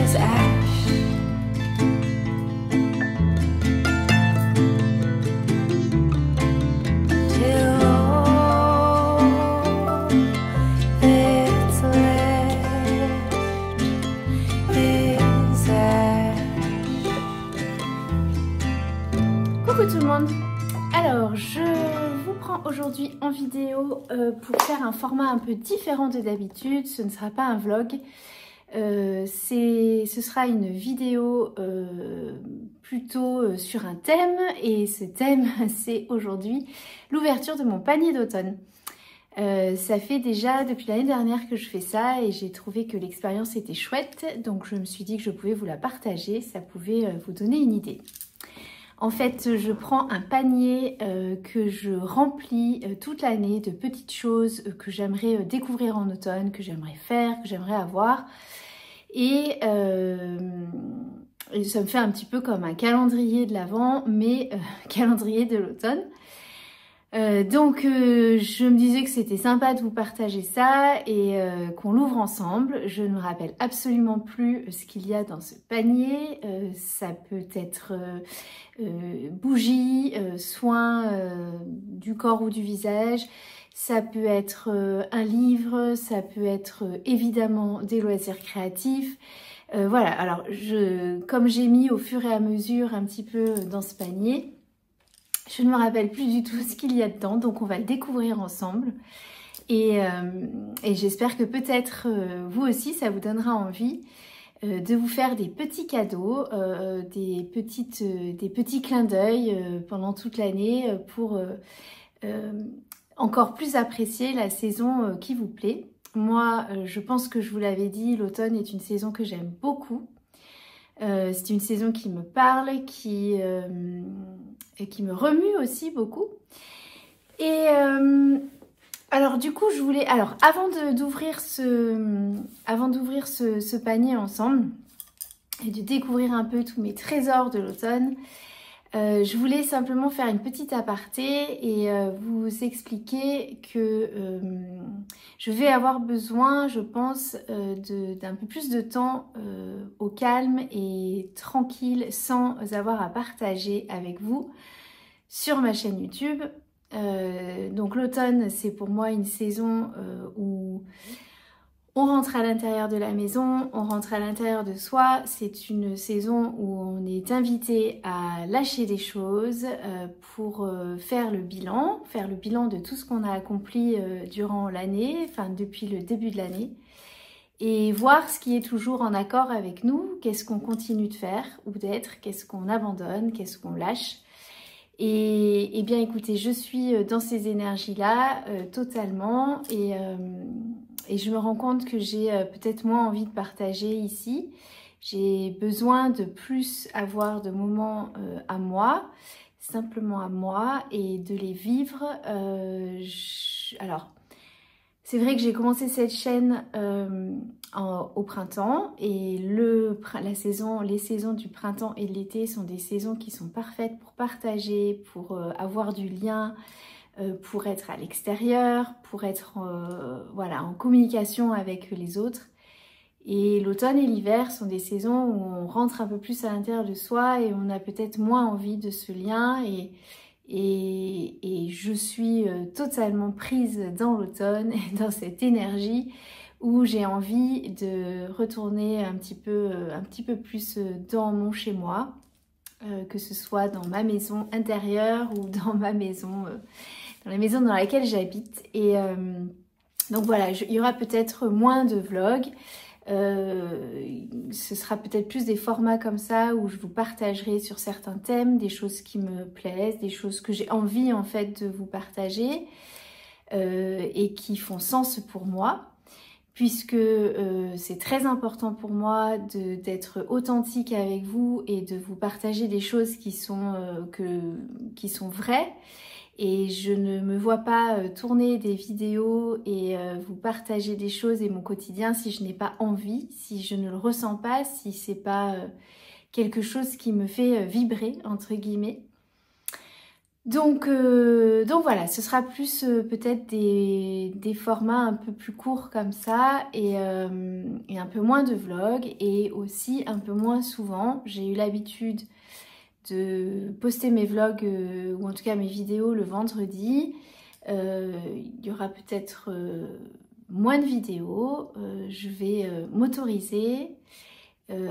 as ash. Till all that's left is ash. Coucou tout le monde. Alors, je vous prends aujourd'hui en vidéo pour faire un format un peu différent de d'habitude. Ce ne sera pas un vlog, ce sera une vidéo plutôt sur un thème. Et ce thème, c'est aujourd'hui l'ouverture de mon panier d'automne. Ça fait déjà depuis l'année dernière que je fais ça et j'ai trouvé que l'expérience était chouette. Donc je me suis dit que je pouvais vous la partager, ça pouvait vous donner une idée. En fait, je prends un panier que je remplis toute l'année de petites choses que j'aimerais découvrir en automne, que j'aimerais faire, que j'aimerais avoir. Et ça me fait un petit peu comme un calendrier de l'Avent, mais calendrier de l'automne. Donc je me disais que c'était sympa de vous partager ça et qu'on l'ouvre ensemble. Je ne me rappelle absolument plus ce qu'il y a dans ce panier. Ça peut être bougies, soins du corps ou du visage. Ça peut être un livre, ça peut être évidemment des loisirs créatifs. Voilà, alors comme j'ai mis au fur et à mesure un petit peu dans ce panier, je ne me rappelle plus du tout ce qu'il y a dedans, donc on va le découvrir ensemble. Et j'espère que peut-être vous aussi, ça vous donnera envie de vous faire des petits cadeaux, des petits clins d'œil pendant toute l'année pour encore plus apprécier la saison qui vous plaît. Moi, je pense que je vous l'avais dit, l'automne est une saison que j'aime beaucoup. C'est une saison qui me parle, qui me remue aussi beaucoup. Et alors du coup, je voulais... Alors, avant d'ouvrir ce panier ensemble et de découvrir un peu tous mes trésors de l'automne, je voulais simplement faire une petite aparté et vous expliquer que je vais avoir besoin, je pense, d'un peu plus de temps au calme et tranquille sans avoir à partager avec vous sur ma chaîne YouTube. Donc l'automne, c'est pour moi une saison où on rentre à l'intérieur de la maison, on rentre à l'intérieur de soi. C'est une saison où on est invité à lâcher des choses pour faire le bilan de tout ce qu'on a accompli durant l'année, enfin depuis le début de l'année, et voir ce qui est toujours en accord avec nous, qu'est-ce qu'on continue de faire ou d'être, qu'est-ce qu'on abandonne, qu'est-ce qu'on lâche. Et bien écoutez, je suis dans ces énergies-là totalement et je me rends compte que j'ai peut-être moins envie de partager ici. J'ai besoin de plus avoir de moments à moi, simplement à moi, et de les vivre. Alors, c'est vrai que j'ai commencé cette chaîne au printemps et les saisons du printemps et de l'été sont des saisons qui sont parfaites pour partager, pour avoir du lien, pour être à l'extérieur, pour être voilà, en communication avec les autres. Et l'automne et l'hiver sont des saisons où on rentre un peu plus à l'intérieur de soi et on a peut-être moins envie de ce lien. Et je suis totalement prise dans l'automne et dans cette énergie où j'ai envie de retourner un petit peu plus dans mon chez-moi, que ce soit dans ma maison intérieure ou dans ma maison... dans la maison dans laquelle j'habite. Et donc voilà, il y aura peut-être moins de vlogs. Ce sera peut-être plus des formats comme ça où je vous partagerai sur certains thèmes, des choses qui me plaisent, des choses que j'ai envie en fait de vous partager et qui font sens pour moi. Puisque c'est très important pour moi d'être authentique avec vous et de vous partager des choses qui sont vraies. Et je ne me vois pas tourner des vidéos et vous partager des choses et mon quotidien si je n'ai pas envie, si je ne le ressens pas, si c'est pas quelque chose qui me fait vibrer, entre guillemets. Donc voilà, ce sera plus peut-être des formats un peu plus courts comme ça et un peu moins de vlogs et aussi un peu moins souvent. J'ai eu l'habitude de poster mes vlogs ou en tout cas mes vidéos le vendredi. Il y aura peut-être moins de vidéos. Je vais m'autoriser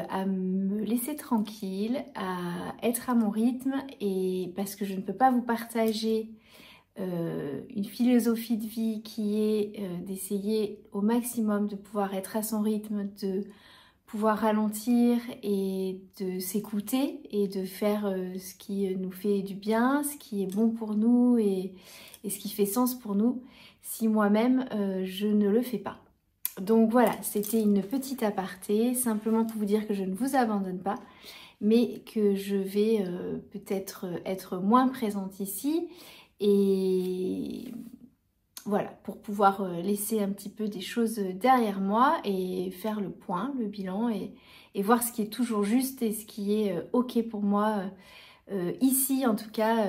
à me laisser tranquille, à être à mon rythme et parce que je ne peux pas vous partager une philosophie de vie qui est d'essayer au maximum de pouvoir être à son rythme, de pouvoir ralentir et de s'écouter et de faire ce qui nous fait du bien, ce qui est bon pour nous et ce qui fait sens pour nous si moi-même je ne le fais pas. Donc voilà, c'était une petite aparté, simplement pour vous dire que je ne vous abandonne pas, mais que je vais peut-être être moins présente ici et voilà, pour pouvoir laisser un petit peu des choses derrière moi et faire le point, le bilan et voir ce qui est toujours juste et ce qui est ok pour moi ici en tout cas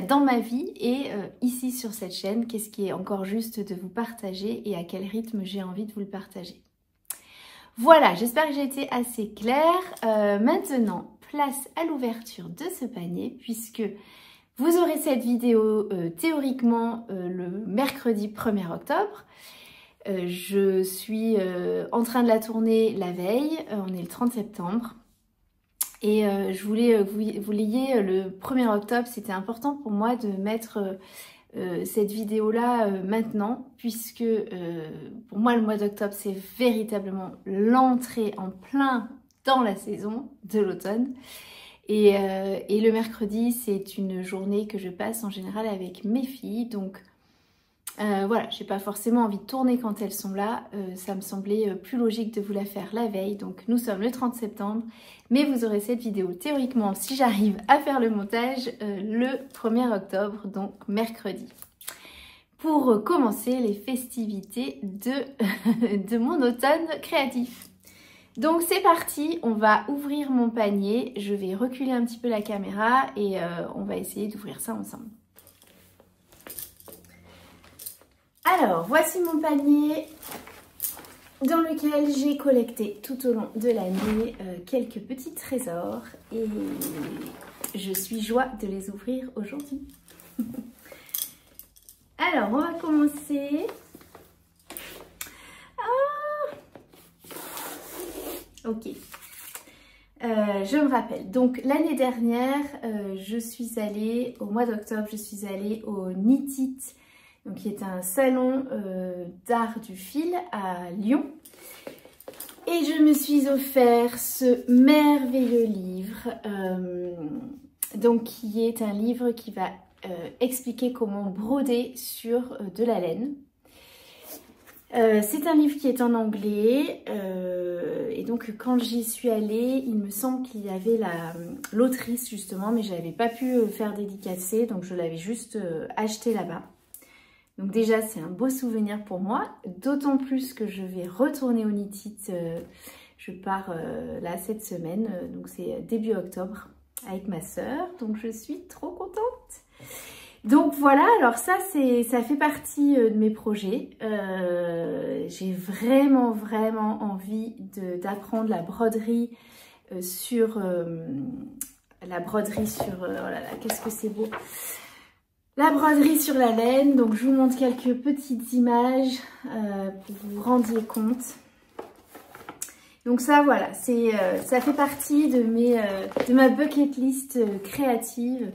dans ma vie et ici sur cette chaîne, qu'est-ce qui est encore juste de vous partager et à quel rythme j'ai envie de vous le partager. Voilà, j'espère que j'ai été assez claire. Maintenant, place à l'ouverture de ce panier puisque vous aurez cette vidéo théoriquement le mercredi 1er octobre. Je suis en train de la tourner la veille, on est le 30 septembre. Et je voulais que vous l'ayez le 1er octobre, c'était important pour moi de mettre cette vidéo-là maintenant, puisque pour moi le mois d'octobre c'est véritablement l'entrée en plein dans la saison de l'automne. Et le mercredi c'est une journée que je passe en général avec mes filles, donc voilà, j'ai pas forcément envie de tourner quand elles sont là, ça me semblait plus logique de vous la faire la veille, donc nous sommes le 30 septembre, mais vous aurez cette vidéo théoriquement, si j'arrive à faire le montage, le 1er octobre, donc mercredi, pour commencer les festivités de mon automne créatif. Donc c'est parti, on va ouvrir mon panier, je vais reculer un petit peu la caméra et on va essayer d'ouvrir ça ensemble. Alors, voici mon panier dans lequel j'ai collecté tout au long de l'année quelques petits trésors et je suis joie de les ouvrir aujourd'hui. Alors, on va commencer. Ok. Je me rappelle, donc l'année dernière, je suis allée, au mois d'octobre, je suis allée au Knit It, donc qui est un salon d'art du fil à Lyon. Et je me suis offert ce merveilleux livre, donc qui est un livre qui va expliquer comment broder sur de la laine. C'est un livre qui est en anglais et donc quand j'y suis allée, il me semble qu'il y avait l'autrice justement, mais je n'avais pas pu faire dédicacer, donc je l'avais juste acheté là-bas. Donc déjà c'est un beau souvenir pour moi, d'autant plus que je vais retourner au Knit It, je pars là cette semaine, donc c'est début octobre avec ma sœur, donc je suis trop contente. Donc voilà, alors ça fait partie de mes projets. J'ai vraiment envie d'apprendre la broderie sur oh là là, qu'est-ce que c'est beau, la broderie sur la laine. Donc je vous montre quelques petites images pour que vous vous rendiez compte. Donc ça voilà, ça fait partie de ma bucket list créative,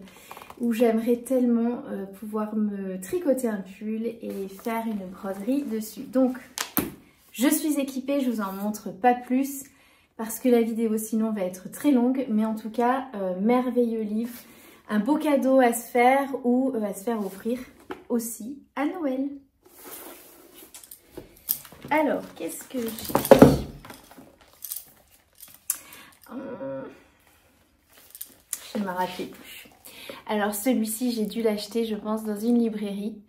où j'aimerais tellement pouvoir me tricoter un pull et faire une broderie dessus. Donc, je suis équipée, je vous en montre pas plus parce que la vidéo sinon va être très longue. Mais en tout cas, merveilleux livre, un beau cadeau à se faire ou à se faire offrir aussi à Noël. Alors, qu'est-ce que j'ai? Je ne me rappelle plus. Alors celui-ci, j'ai dû l'acheter, je pense, dans une librairie.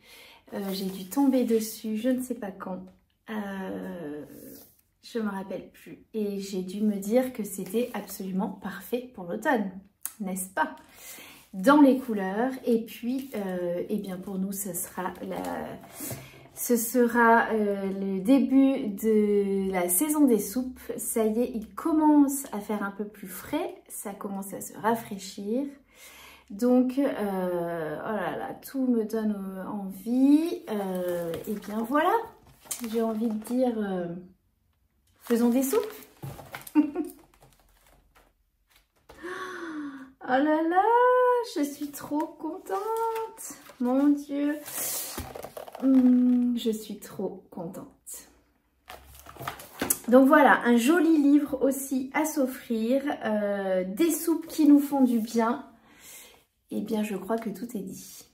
J'ai dû tomber dessus, je ne sais pas quand. Je ne me rappelle plus. Et j'ai dû me dire que c'était absolument parfait pour l'automne, n'est-ce pas? dans les couleurs. Et puis, eh bien pour nous, ce sera le début de la saison des soupes. Ça y est, il commence à faire un peu plus frais, ça commence à se rafraîchir. Donc, oh là là, tout me donne envie. Et bien voilà, j'ai envie de dire, faisons des soupes. Oh là là, je suis trop contente. Mon Dieu, je suis trop contente. Donc voilà, un joli livre aussi à s'offrir. Des soupes qui nous font du bien. Eh bien, je crois que tout est dit.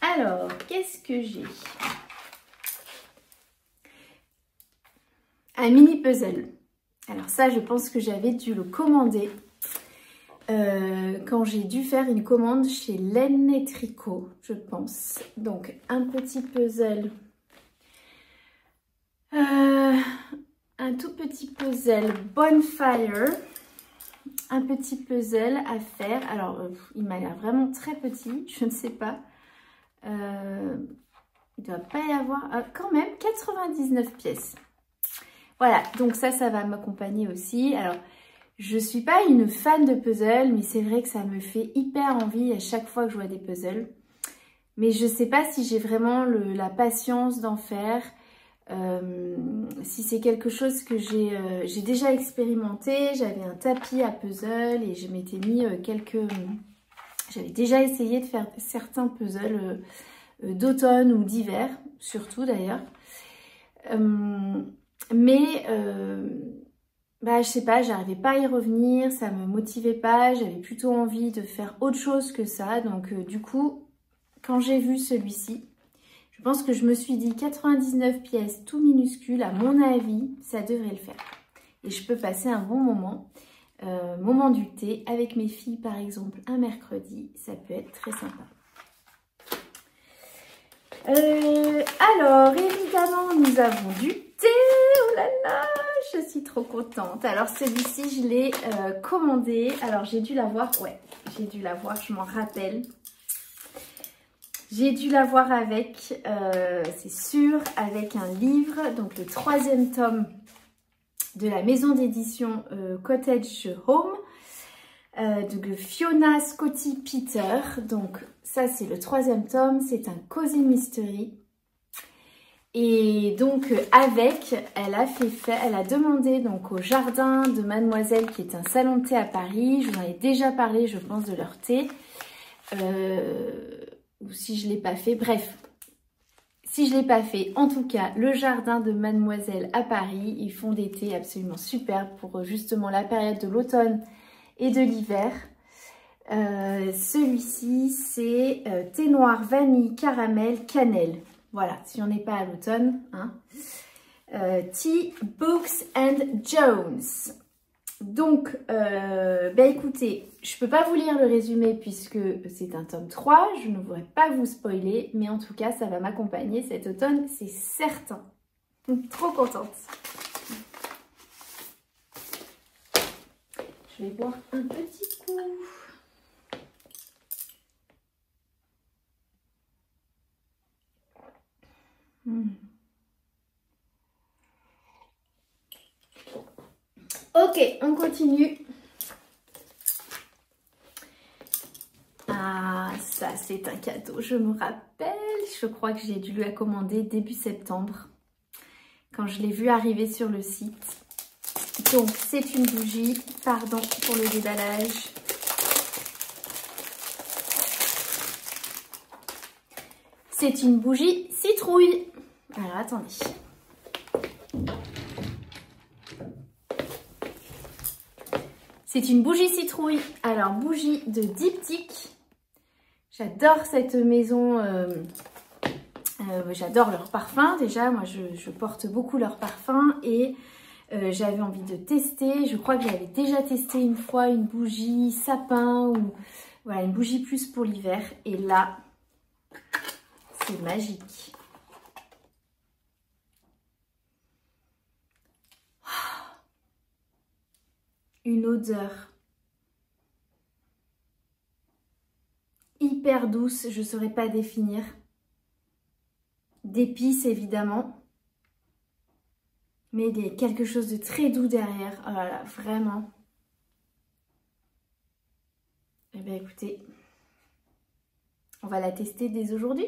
Alors, qu'est-ce que j'ai? Un mini puzzle. Alors ça, je pense que j'avais dû le commander quand j'ai dû faire une commande chez Laine et Tricot, je pense. Donc, un petit puzzle. Un tout petit puzzle Bonfire. Un petit puzzle à faire. Alors, il m'a l'air vraiment très petit. Je ne sais pas. Il ne doit pas y avoir... quand même, 99 pièces. Voilà, donc ça va m'accompagner aussi. Alors, je ne suis pas une fan de puzzle, mais c'est vrai que ça me fait hyper envie à chaque fois que je vois des puzzles. Mais je ne sais pas si j'ai vraiment la patience d'en faire. Si c'est quelque chose que j'ai déjà expérimenté. J'avais un tapis à puzzle et je m'étais mis j'avais déjà essayé de faire certains puzzles d'automne ou d'hiver, surtout d'ailleurs. Je sais pas, j'arrivais pas à y revenir, ça me motivait pas, j'avais plutôt envie de faire autre chose que ça. Donc du coup, quand j'ai vu celui-ci, je pense que je me suis dit 99 pièces tout minuscules, à mon avis, ça devrait le faire. Et je peux passer un bon moment, moment du thé, avec mes filles par exemple un mercredi, ça peut être très sympa. Alors, évidemment, nous avons du thé. Oh là là, je suis trop contente. Alors, celui-ci, je l'ai commandé. Alors, j'ai dû l'avoir. Ouais, j'ai dû l'avoir, je m'en rappelle. J'ai dû l'avoir avec, c'est sûr, avec un livre. Donc, le 3e tome de la maison d'édition Cottage Home. De Fiona Scotti Peter. Donc ça c'est le 3e tome, c'est un cozy mystery. Et donc elle a demandé donc au Jardin de Mademoiselle, qui est un salon de thé à Paris. Je vous en ai déjà parlé, je pense, de leur thé. Ou si je ne l'ai pas fait, bref. Si je ne l'ai pas fait, en tout cas, le Jardin de Mademoiselle à Paris, ils font des thés absolument superbes pour justement la période de l'automne et de l'hiver. Celui-ci, c'est thé noir, vanille, caramel, cannelle. Voilà, si on n'est pas à l'automne. Hein. Tea, Books and Jones. Donc, écoutez, je ne peux pas vous lire le résumé puisque c'est un tome 3. Je ne voudrais pas vous spoiler, mais en tout cas, ça va m'accompagner cet automne, c'est certain. Trop contente. Je vais boire un petit coup. Ok, on continue. Ah, ça c'est un cadeau, je me rappelle. Je crois que j'ai dû la commander début septembre, quand je l'ai vu arriver sur le site. Donc, c'est une bougie. Pardon pour le déballage. C'est une bougie citrouille. Alors, attendez. C'est une bougie citrouille. Alors, bougie de Diptyque. J'adore cette maison. J'adore leur parfum. Déjà, moi, je porte beaucoup leur parfum et j'avais envie de tester. Je crois que j'avais déjà testé une fois une bougie sapin ou voilà, une bougie plus pour l'hiver. Et là, c'est magique. une odeur hyper douce, je ne saurais pas définir. D'épices évidemment, mais quelque chose de très doux derrière. Oh là là, vraiment. Eh bien écoutez, on va la tester dès aujourd'hui.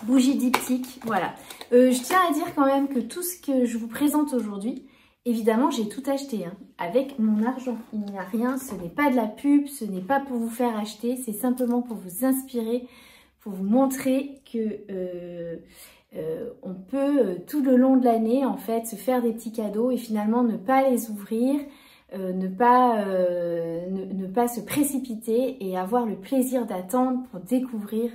Bougie diptyque, voilà. Je tiens à dire quand même que tout ce que je vous présente aujourd'hui, évidemment, j'ai tout acheté hein, avec mon argent. Il n'y a rien, ce n'est pas de la pub, ce n'est pas pour vous faire acheter, c'est simplement pour vous inspirer, pour vous montrer que on peut tout le long de l'année en fait se faire des petits cadeaux et finalement ne pas les ouvrir, ne pas se précipiter et avoir le plaisir d'attendre pour découvrir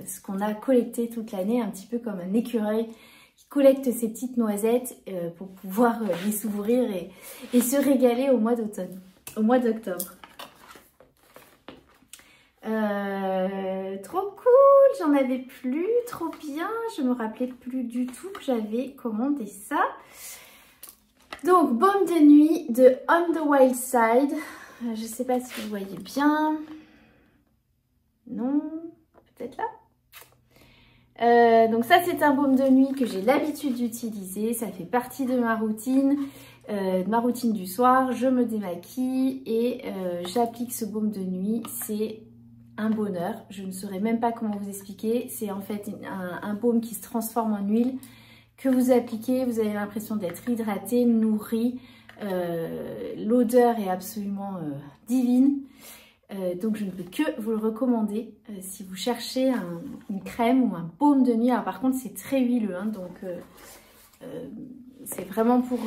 ce qu'on a collecté toute l'année, un petit peu comme un écureuil qui collecte ses petites noisettes pour pouvoir les s'ouvrir et se régaler au mois d'automne, au mois d'octobre. Trop cool, j'en avais plus, trop bien, je me rappelais plus du tout que j'avais commandé ça. Donc, baume de nuit de On the Wild Side. Je ne sais pas si vous voyez bien. Non, peut-être là. Donc ça, c'est un baume de nuit que j'ai l'habitude d'utiliser. Ça fait partie de ma routine du soir. Je me démaquille et j'applique ce baume de nuit. C'est un bonheur. Je ne saurais même pas comment vous expliquer. C'est en fait un baume qui se transforme en huile que vous appliquez, vous avez l'impression d'être hydraté, nourri. L'odeur est absolument divine. Donc je ne peux que vous le recommander si vous cherchez une crème ou un baume de nuit. Alors par contre c'est très huileux, hein, donc c'est vraiment pour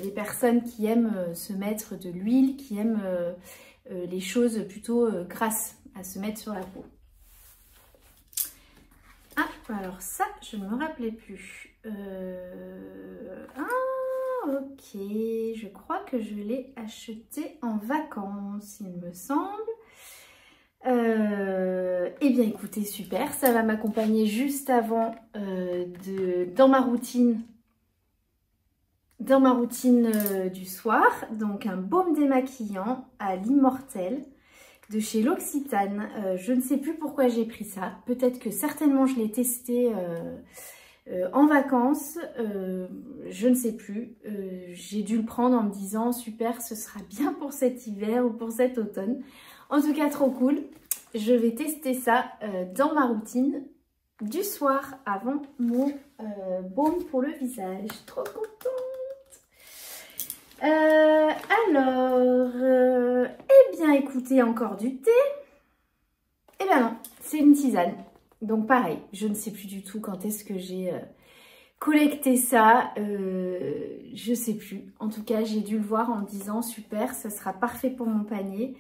les personnes qui aiment se mettre de l'huile, qui aiment les choses plutôt grasses à se mettre sur la peau. Ah, alors ça, je ne me rappelais plus. Ah, ok. Je crois que je l'ai acheté en vacances, il me semble. Eh bien, écoutez, super. Ça va m'accompagner juste avant dans ma routine du soir. Donc, un baume démaquillant à l'immortel de chez L'Occitane. Je ne sais plus pourquoi j'ai pris ça. Peut-être que certainement je l'ai testé en vacances. Je ne sais plus. J'ai dû le prendre en me disant super, ce sera bien pour cet hiver ou pour cet automne. En tout cas, trop cool. Je vais tester ça dans ma routine du soir avant mon baume pour le visage. Trop contente. Eh bien écoutez, encore du thé. Eh bien non, c'est une tisane. Donc pareil, je ne sais plus du tout quand est-ce que j'ai collecté ça. Je sais plus. En tout cas, j'ai dû le voir en me disant super, ça sera parfait pour mon panier.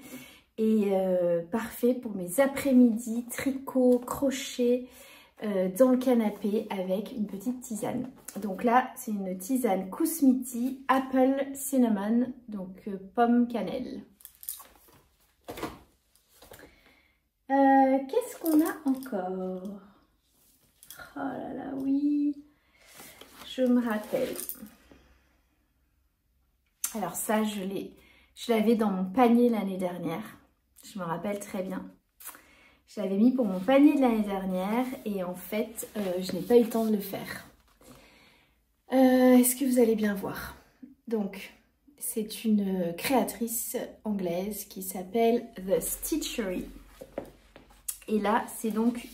Et parfait pour mes après-midi, tricot, crochet dans le canapé avec une petite tisane. Donc là, c'est une tisane Kousmiti Apple Cinnamon, donc pomme cannelle. Qu'est-ce qu'on a encore? Oh là là, oui, je me rappelle. Alors ça, je l'avais dans mon panier l'année dernière. Je me rappelle très bien. Je l'avais mis pour mon panier de l'année dernière et en fait, je n'ai pas eu le temps de le faire. Est-ce que vous allez bien voir? Donc, c'est une créatrice anglaise qui s'appelle The Stitchery. Et là, c'est donc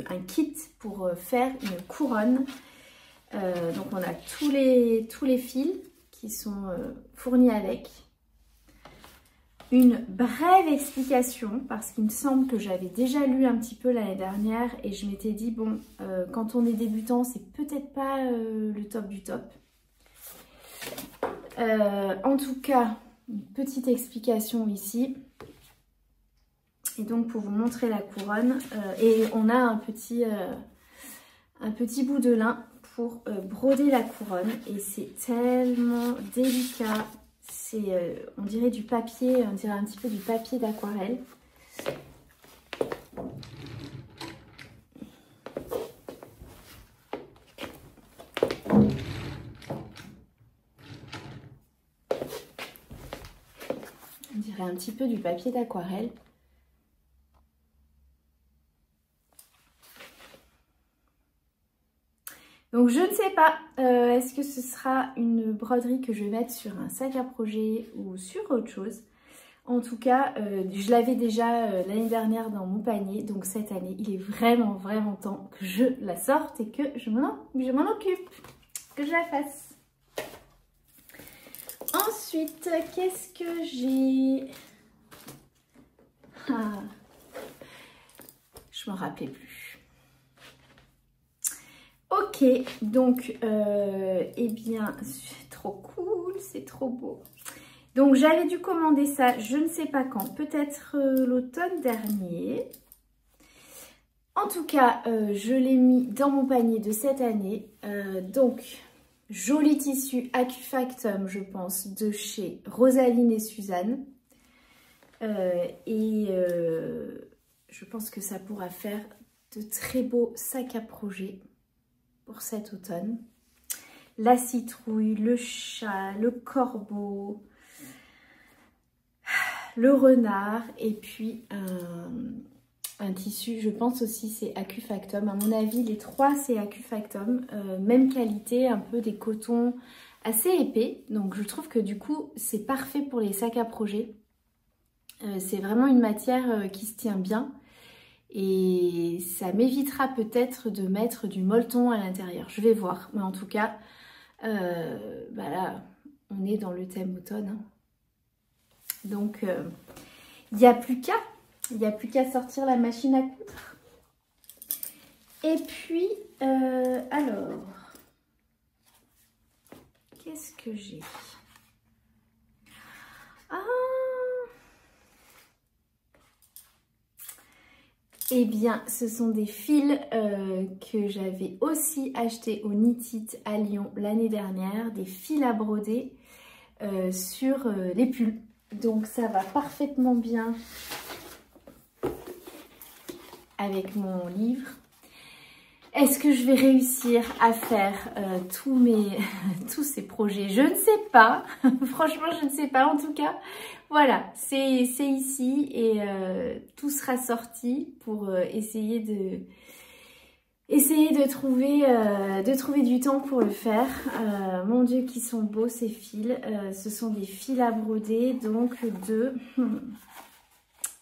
un kit pour faire une couronne. Donc, on a tous les fils qui sont fournis avec. Une brève explication, parce qu'il me semble que j'avais déjà lu un petit peu l'année dernière et je m'étais dit, bon, quand on est débutant, c'est peut-être pas le top du top. En tout cas, une petite explication ici. Et donc, pour vous montrer la couronne, et on a un petit bout de lin pour broder la couronne. Et c'est tellement délicat. C'est, on dirait du papier, on dirait un petit peu du papier d'aquarelle. dirait un petit peu du papier d'aquarelle. Donc je ne sais pas, est-ce que ce sera une broderie que je vais mettre sur un sac à projet ou sur autre chose. En tout cas, je l'avais déjà l'année dernière dans mon panier, donc cette année, il est vraiment, vraiment temps que je la sorte et que je m'en occupe, que je la fasse. Ensuite, qu'est-ce que j'ai? Ah, je m'en rappelais plus. Ok, donc, eh bien, c'est trop cool, c'est trop beau. Donc j'avais dû commander ça, je ne sais pas quand, peut-être l'automne dernier. En tout cas, je l'ai mis dans mon panier de cette année. Donc, joli tissu Acufactum, je pense, de chez Rosaline et Suzanne. Je pense que ça pourra faire de très beaux sacs à projet pour cet automne. La citrouille, le chat, le corbeau, le renard et puis un tissu, je pense aussi c'est Acufactum. À mon avis, les trois c'est Acufactum. Même qualité, un peu des cotons assez épais. Donc je trouve que du coup, c'est parfait pour les sacs à projet. C'est vraiment une matière qui se tient bien. Et ça m'évitera peut-être de mettre du molleton à l'intérieur. Je vais voir. Mais en tout cas, bah là, on est dans le thème automne. Hein. Donc, il n'y a plus qu'à sortir la machine à coudre. Et puis, alors, qu'est-ce que j'ai? Ah! Eh bien, ce sont des fils que j'avais aussi achetés au Knit It à Lyon l'année dernière. Des fils à broder sur les pulls. Donc ça va parfaitement bien avec mon livre. Est-ce que je vais réussir à faire tous ces projets? Je ne sais pas. Franchement, je ne sais pas. En tout cas, voilà, c'est ici et tout sera sorti pour essayer de trouver du temps pour le faire. Mon Dieu, qui sont beaux ces fils. Ce sont des fils à broder, donc de...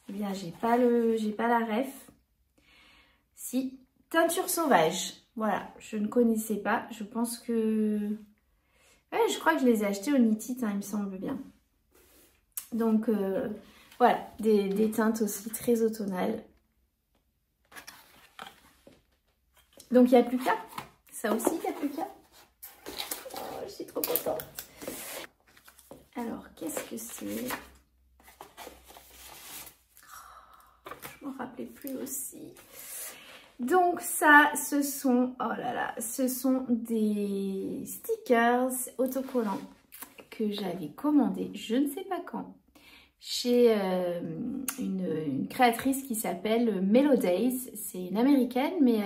Eh bien, j'ai pas la ref. Si, teinture sauvage. Voilà, je ne connaissais pas. Je pense que... Ouais, je crois que je les ai achetés au Knit It, hein, il me semble bien. Donc, voilà, des teintes aussi très automnales. Donc, il n'y a plus qu'à. Ça aussi, il n'y a plus qu'à. Oh, je suis trop contente. Alors, qu'est-ce que c'est? Oh, je m'en rappelais plus aussi. Donc, ça, ce sont... Oh là là, ce sont des stickers autocollants que j'avais commandés, je ne sais pas quand, chez une créatrice qui s'appelle Melodays. C'est une américaine, mais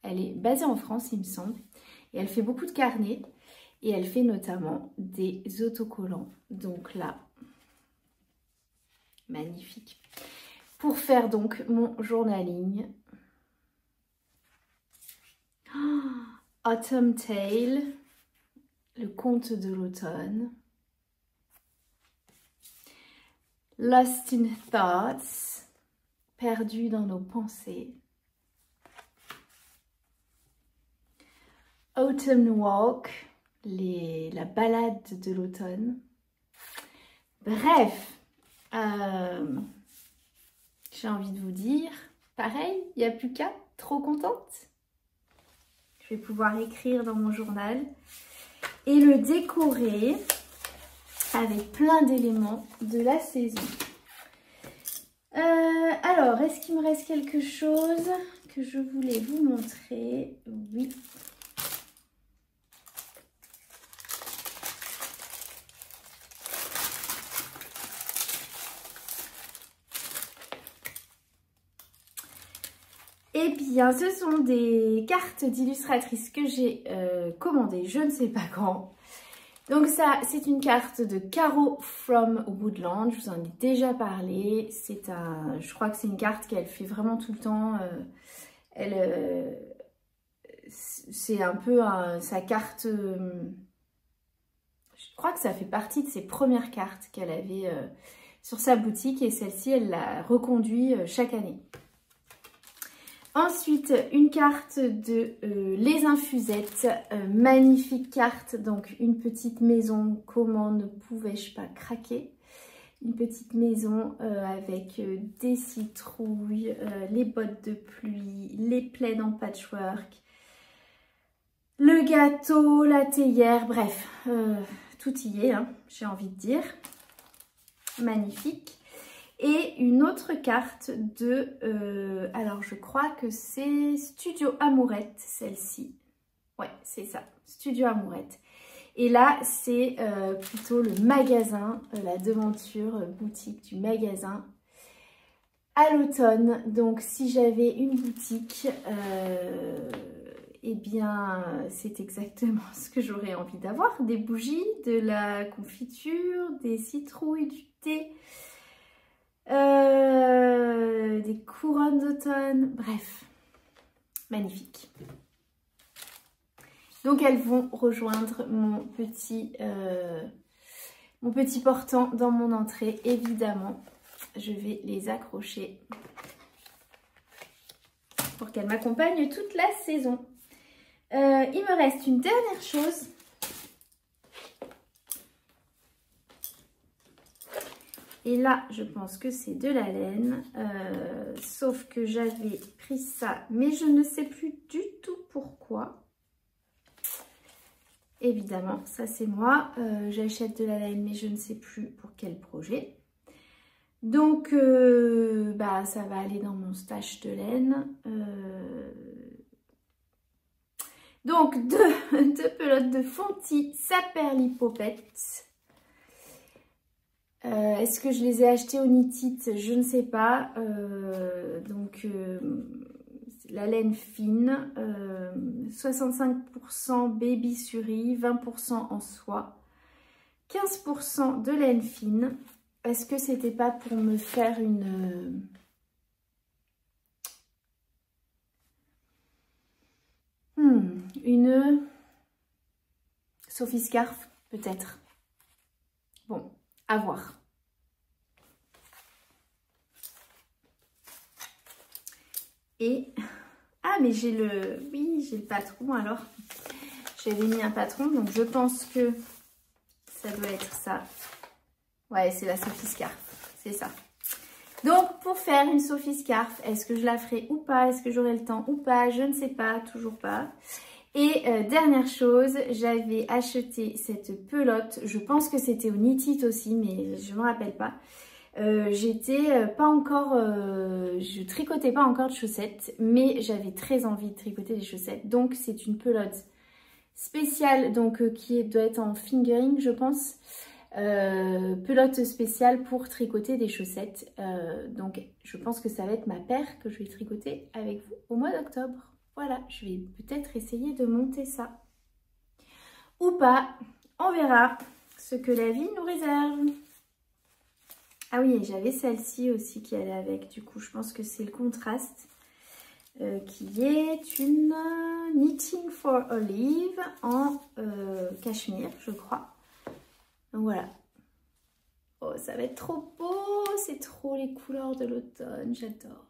elle est basée en France, il me semble. Et elle fait beaucoup de carnets. Et elle fait notamment des autocollants. Donc là, magnifique. Pour faire donc mon journaling. Oh, Autumn Tale, le conte de l'automne. Lost in Thoughts, perdu dans nos pensées. Autumn Walk, la balade de l'automne. Bref, j'ai envie de vous dire, pareil, il n'y a plus qu'à, trop contente. Je vais pouvoir écrire dans mon journal et le décorer avec plein d'éléments de la saison. Alors, est-ce qu'il me reste quelque chose que je voulais vous montrer? Oui. Eh bien, ce sont des cartes d'illustratrices que j'ai commandées, je ne sais pas quand. Donc ça, c'est une carte de Caro from Woodland. Je vous en ai déjà parlé. Je crois que c'est une carte qu'elle fait vraiment tout le temps. C'est un peu sa carte. Je crois que ça fait partie de ses premières cartes qu'elle avait sur sa boutique. Et celle-ci, elle la reconduit chaque année. Ensuite, une carte de Les Infusettes, magnifique carte, donc une petite maison, comment ne pouvais-je pas craquer? Une petite maison avec des citrouilles, les bottes de pluie, les plaids en patchwork, le gâteau, la théière, bref, tout y est, hein, j'ai envie de dire, magnifique. Et une autre carte de, alors je crois que c'est Studio Amourette, celle-ci. Ouais, c'est ça, Studio Amourette. Et là, c'est plutôt le magasin, la devanture boutique du magasin à l'automne. Donc, si j'avais une boutique, eh bien, c'est exactement ce que j'aurais envie d'avoir. Des bougies, de la confiture, des citrouilles, du thé. Des couronnes d'automne, bref, magnifique. Donc elles vont rejoindre mon petit portant dans mon entrée, évidemment. Je vais les accrocher pour qu'elles m'accompagnent toute la saison. Il me reste une dernière chose. Et là, je pense que c'est de la laine, sauf que j'avais pris ça, mais je ne sais plus du tout pourquoi. Évidemment, ça c'est moi. J'achète de la laine, mais je ne sais plus pour quel projet. Donc, ça va aller dans mon stash de laine. Donc, deux pelotes de Fonty Saperlipopette. Est-ce que je les ai achetées au Knit It? Je ne sais pas. La laine fine, 65% baby suri, 20% en soie, 15% de laine fine. Est-ce que c'était pas pour me faire une Sophie Scarf peut-être? Bon. À voir. Et mais j'ai le patron alors. J'avais mis un patron, donc je pense que ça doit être ça. Ouais, c'est la Sophie Scarf, c'est ça. Donc pour faire une Sophie Scarf, est-ce que je la ferai ou pas? Est-ce que j'aurai le temps ou pas? Je ne sais pas, toujours pas. Et dernière chose, j'avais acheté cette pelote, je pense que c'était au Knit It aussi, mais je ne me rappelle pas. J'étais pas encore, je tricotais pas encore de chaussettes, mais j'avais très envie de tricoter des chaussettes. Donc c'est une pelote spéciale, donc qui doit être en fingering, je pense. Pelote spéciale pour tricoter des chaussettes. Donc je pense que ça va être ma paire que je vais tricoter avec vous au mois d'octobre. Voilà, je vais peut-être essayer de monter ça. Ou pas, on verra ce que la vie nous réserve. Ah oui, et j'avais celle-ci aussi qui allait avec. Du coup, je pense que c'est le contraste. Qui est une Knitting for Olive en cachemire, je crois. Donc voilà. Oh, ça va être trop beau. C'est trop les couleurs de l'automne. J'adore.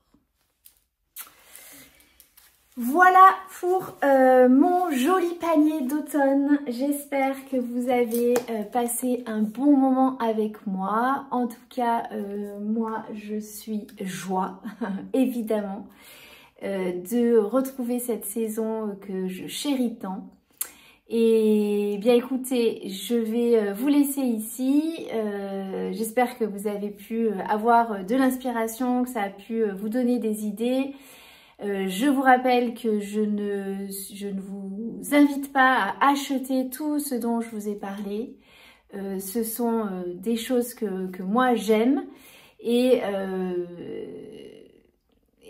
Voilà pour mon joli panier d'automne. J'espère que vous avez passé un bon moment avec moi. En tout cas, moi, je suis joie, évidemment, de retrouver cette saison que je chéris tant. Et bien écoutez, je vais vous laisser ici. J'espère que vous avez pu avoir de l'inspiration, que ça a pu vous donner des idées. Je vous rappelle que je ne vous invite pas à acheter tout ce dont je vous ai parlé. Ce sont des choses que moi j'aime et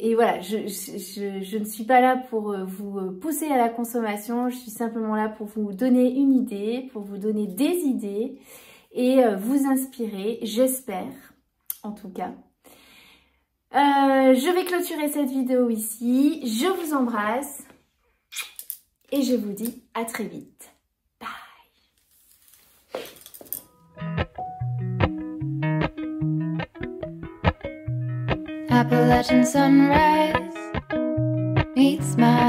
Et voilà, je ne suis pas là pour vous pousser à la consommation, je suis simplement là pour vous donner une idée, pour vous donner des idées et vous inspirer, j'espère, en tout cas. Je vais clôturer cette vidéo ici, je vous embrasse et je vous dis à très vite. Appalachian sunrise meets my